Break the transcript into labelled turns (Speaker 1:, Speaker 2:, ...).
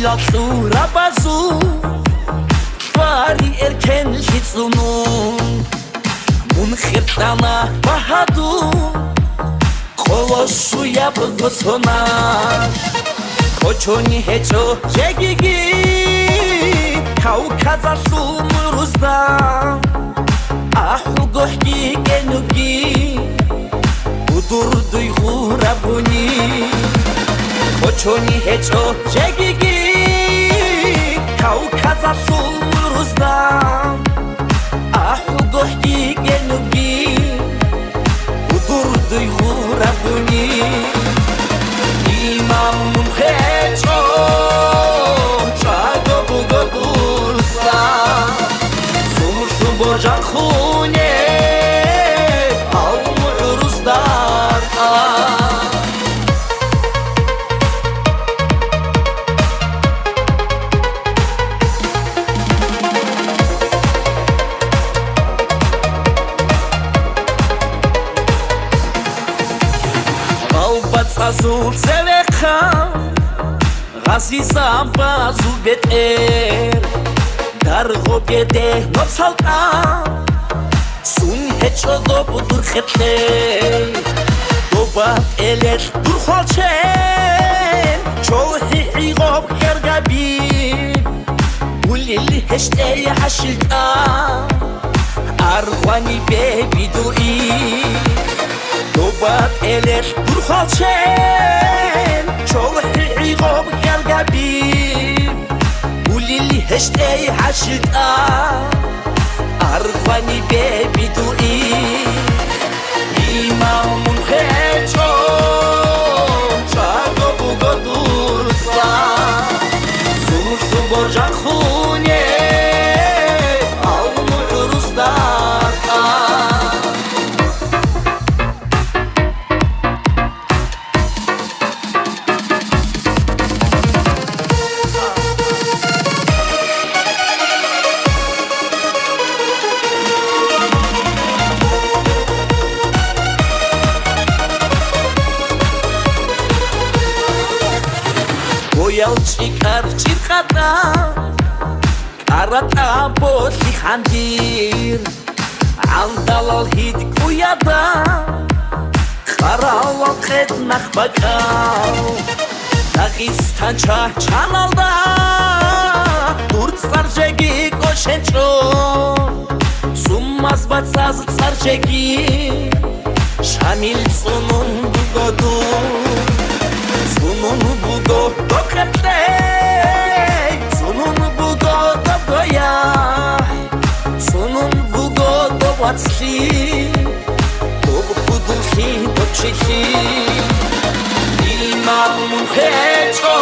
Speaker 1: Latura bazu Vari erken hitzunun Mun khirtana bahadu Kolosu yabgosona Kochoni hecho jegigi Kaukaza sumuruzda Ahu gohgi genugi Budur duygu rabuni Kochoni hecho jegigi Kaukaza sumuruzda Ahu gohgi genugi Budur duygu rabuni İmamın hecho Çago bugo dursa Sumursun borcan khune Almuruzda Azul sevekha Gazizam bazu beter Dargo gede nopsalta Sun hecho do budur khetle Dobat eler dur kholchen Çohi higob kergabi Ulili heşteye haşilta Arwani bebi dui Dobat eler dur kholchen Çohi higob kergabi Ulili heşteye haşilta Arwani bebi dui İmamın hecho Çago bugo dursa Sumursun borcan khune Almuruzda Goyal çıkar çirkata Karata boşi khandir Andalal hid kuyada Karalal khetnak bakal Dağistan çanalda Turtsar jegi koşenço Summaz batsaz tsar jegi Şamil sunun bugodu Sunun bugo dokretley Sunun bugo dogoya Sunun bugo dovatsi Dobukudulhi doçehi İmamın heço